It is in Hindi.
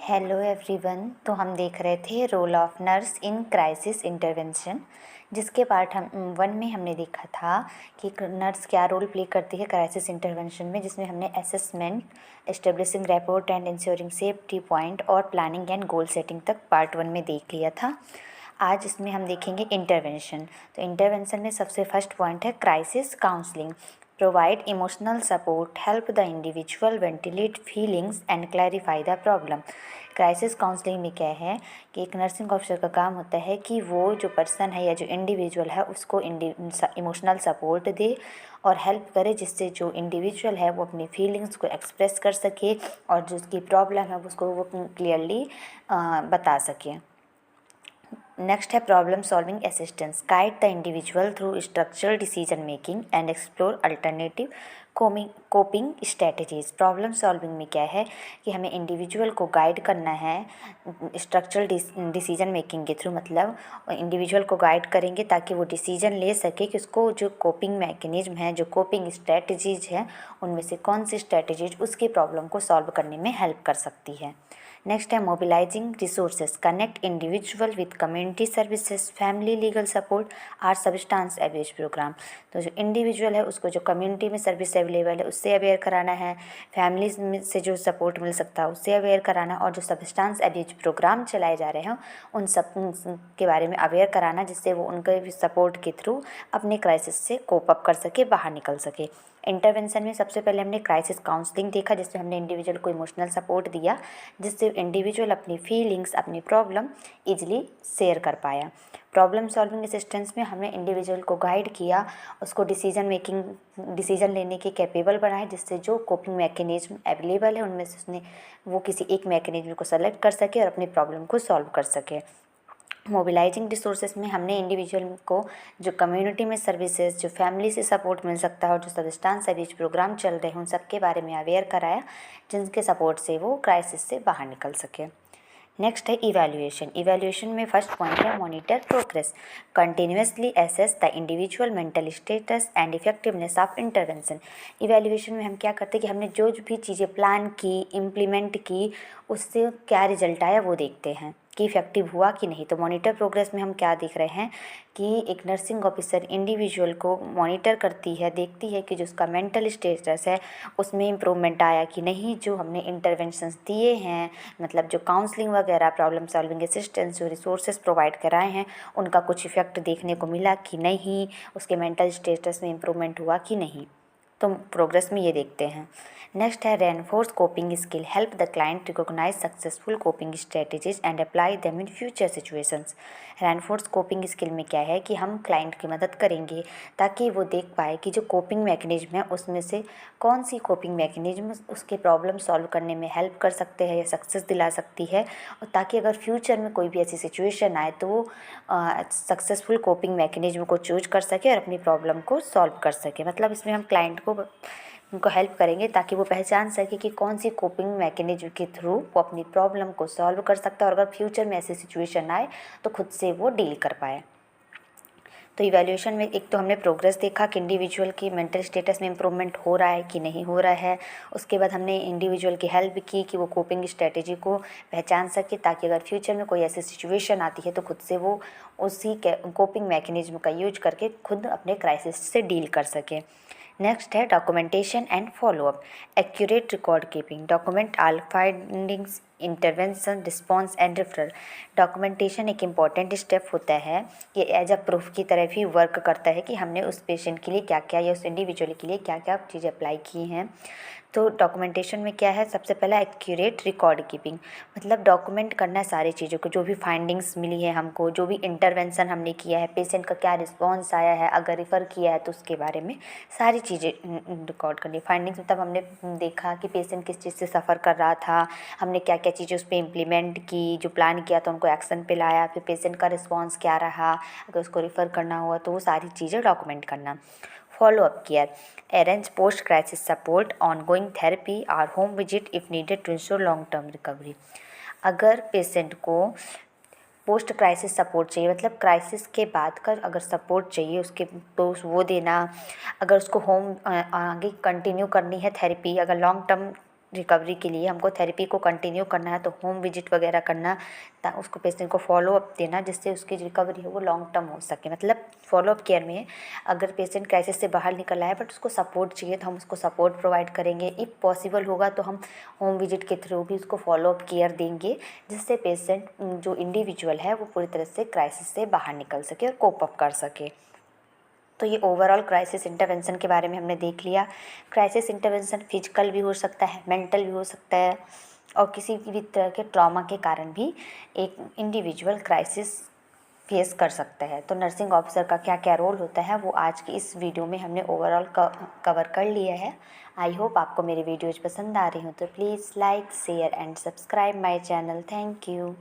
Hello everyone. तो हम देख रहे थे role of nurse in crisis intervention, जिसके पार्ट हम 1 में हमने देखा था कि नर्स क्या रोल प्ले करती है क्राइसिस इंटरवेंशन में, जिसमें हमने assessment, establishing rapport and ensuring safety point और प्लानिंग एंड गोल सेटिंग तक पार्ट 1 में देख लिया था। आज इसमें हम देखेंगे इंटरवेंशन। तो इंटरवेंशन में सबसे फर्स्ट पॉइंट है crisis counselling. Provide emotional support, help the individual ventilate feelings and clarify the problem. Crisis counselling में क्या है कि एक नर्सिंग ऑफिसर का काम होता है कि वो जो पर्सन है या जो इंडिविजुअल है उसको इमोशनल सपोर्ट दे और हेल्प करे, जिससे जो इंडिविजुअल है वो अपनी फीलिंग्स को एक्सप्रेस कर सके और जो उसकी प्रॉब्लम है उसको वो क्लियरली बता सके। नेक्स्ट है problem solving assistance. Guide the individual through structural decision making and explore alternative coping strategies. Problem solving में क्या है कि हमें इंडिविजुअल को गाइड करना है स्ट्रक्चरल डिसीजन मेकिंग के थ्रू, मतलब इंडिविजुअल को गाइड करेंगे ताकि वो डिसीजन ले सके कि उसको जो कोपिंग मैकेनिज्म है, जो कोपिंग स्ट्रेटजीज है, उनमें से कौन सी स्ट्रेटजीज उसकी प्रॉब्लम को सॉल्व करने में हेल्प कर सकती है। नेक्स्ट है mobilising resources. Connect individual with community services, family legal support और सब्सटेंस अब्यूज प्रोग्राम। तो जो इंडिविजुअल है उसको जो कम्युनिटी में सर्विस अवेलेबल है उससे अवेयर कराना है, फैमिलीज में से जो सपोर्ट मिल सकता है उससे अवेयर कराना, और जो सब्सटेंस अब्यूज प्रोग्राम चलाए जा रहे हैं उन सब के बारे में अवेयर कराना, जिससे वो उनके सपोर्ट के थ्रू अपने क्राइसिस से कोप अप कर सके, बाहर निकल सके। इंटरवेंशन में सबसे पहले हमने क्राइसिस काउंसलिंग देखा, जिसमें हमने इंडिविजुअल को इमोशनल सपोर्ट दिया, जिससे इंडिविजुअल अपनी फीलिंग्स, अपनी प्रॉब्लम ईजिली शेयर कर पाया। प्रॉब्लम सॉल्विंग असिस्टेंस में हमने इंडिविजुअल को गाइड किया, उसको डिसीजन लेने के कैपेबल बनाए, जिससे जो कोपिंग मैकेनिज्म अवेलेबल है उनमें से उसने वो किसी एक मैकेनिज्म को सेलेक्ट कर सके और अपनी प्रॉब्लम को सॉल्व कर सके। मोबिलाइजिंग रिसोर्सेज में हमने इंडिविजुअल को जो कम्युनिटी में सर्विसेज, जो फैमिली से सपोर्ट मिल सकता है और जो सब्सटेंस अब्यूज प्रोग्राम चल रहे हैं उन सब के बारे में अवेयर कराया, जिनके सपोर्ट से वो क्राइसिस से बाहर निकल सके। नेक्स्ट है इवैल्यूएशन। इवैल्यूएशन में फर्स्ट पॉइंट है monitor progress. Continuously assess the individual mental status and effectiveness of intervention. Evaluation में हम क्या करते हैं कि हमने जो भी चीज़ें प्लान की, इम्प्लीमेंट की, उससे क्या रिजल्ट आया वो देखते हैं कि इफेक्टिव हुआ कि नहीं। तो मॉनिटर प्रोग्रेस में हम क्या देख रहे हैं कि एक नर्सिंग ऑफिसर इंडिविजुअल को मॉनिटर करती है, देखती है कि जो उसका मेंटल स्टेटस है उसमें इम्प्रूवमेंट आया कि नहीं, जो हमने इंटरवेंशंस दिए हैं, मतलब जो काउंसलिंग वगैरह, प्रॉब्लम सॉल्विंग असिस्टेंस, जो रिसोर्सेज प्रोवाइड कराए हैं, उनका कुछ इफेक्ट देखने को मिला कि नहीं, उसके मेंटल स्टेटस में इम्प्रूवमेंट हुआ कि नहीं। तो प्रोग्रेस में ये देखते हैं। नेक्स्ट है reinforce coping skill. Help the client recognise successful coping strategies and apply them in future situations. Reinforce coping skill में क्या है कि हम क्लाइंट की मदद करेंगे ताकि वो देख पाए कि जो कोपिंग मैकेनिज्म है उसमें से कौन सी कोपिंग मैकेनिज्म उसके प्रॉब्लम सॉल्व करने में हेल्प कर सकते हैं या सक्सेस दिला सकती है, और ताकि अगर फ्यूचर में कोई भी ऐसी सिचुएशन आए तो वो सक्सेसफुल कोपिंग मैकेनिज्म को चूज कर सके और अपनी प्रॉब्लम को सॉल्व कर सके। मतलब इसमें हम क्लाइंट को उनको हेल्प करेंगे ताकि वो पहचान सके कि कौन सी कोपिंग मैकेनिज्म के थ्रू वो अपनी प्रॉब्लम को सॉल्व कर सकता है और अगर फ्यूचर में ऐसी सिचुएशन आए तो खुद से वो डील कर पाए। तो इवैल्यूएशन में एक तो हमने प्रोग्रेस देखा कि इंडिविजुअल की मेंटल स्टेटस में इम्प्रूवमेंट हो रहा है कि नहीं हो रहा है। उसके बाद हमने इंडिविजुअल की हेल्प की कि वो कोपिंग स्ट्रेटेजी को पहचान सके ताकि अगर फ्यूचर में कोई ऐसी सिचुएशन आती है तो खुद से वो उसी कोपिंग मैकेनिज्म का यूज करके खुद अपने क्राइसिस से डील कर सके। नेक्स्ट है documentation and follow up. Accurate record keeping. Document all findings, intervention, response and referral. Documentation एक इम्पॉर्टेंट स्टेप होता है, ये एज अ प्रूफ की तरह भी वर्क करता है कि हमने उस पेशेंट के लिए क्या क्या या उस इंडिविजुअल के लिए क्या क्या चीज़ें अप्लाई की हैं। तो डॉक्यूमेंटेशन में क्या है, सबसे पहला एक्यूरेट रिकॉर्ड कीपिंग, मतलब डॉक्यूमेंट करना है सारी चीज़ों को, जो भी फाइंडिंग्स मिली है हमको, जो भी इंटरवेंशन हमने किया है, पेशेंट का क्या रिस्पॉन्स आया है, अगर रिफ़र किया है तो उसके बारे में सारी चीज़ें रिकॉर्ड करनी। फाइंडिंग्स मतलब हमने देखा कि पेशेंट किस चीज़ से सफ़र कर रहा था, हमने क्या क्या चीज़ें उस पर इम्प्लीमेंट की, जो प्लान किया था उनको एक्शन पे लाया, फिर पेशेंट का रिस्पॉन्स क्या रहा, अगर उसको रिफ़र करना हुआ तो वो सारी चीज़ें डॉक्यूमेंट करना। Follow up care. Arrange post crisis support, ongoing therapy और home visit if needed to ensure long term recovery. अगर पेशेंट को पोस्ट क्राइसिस सपोर्ट चाहिए, मतलब क्राइसिस के बाद का अगर सपोर्ट चाहिए उसके तो वो देना, अगर उसको होम आगे कंटिन्यू करनी है थेरेपी, अगर लॉन्ग टर्म रिकवरी के लिए हमको थेरेपी को कंटिन्यू करना है तो होम विजिट वगैरह करना, उसको पेशेंट को फॉलो अप देना जिससे उसकी रिकवरी हो वो लॉन्ग टर्म हो सके। मतलब फॉलो अप केयर में अगर पेशेंट क्राइसिस से बाहर निकल आया बट उसको सपोर्ट चाहिए तो हम उसको सपोर्ट प्रोवाइड करेंगे। इफ़ पॉसिबल होगा तो हम होम विजिट के थ्रू भी उसको फॉलो अप केयर देंगे जिससे पेशेंट जो इंडिविजुअल है वो पूरी तरह से क्राइसिस से बाहर निकल सके और कोप अप कर सके। तो ये ओवरऑल क्राइसिस इंटरवेंशन के बारे में हमने देख लिया। क्राइसिस इंटरवेंशन फिजिकल भी हो सकता है, मेंटल भी हो सकता है और किसी भी तरह के ट्रॉमा के कारण भी एक इंडिविजुअल क्राइसिस फेस कर सकता है। तो नर्सिंग ऑफिसर का क्या क्या रोल होता है वो आज की इस वीडियो में हमने ओवरऑल कवर कर लिया है। आई होप आपको मेरी वीडियोज़ पसंद आ रही हो तो please like share and subscribe my channel. Thank you.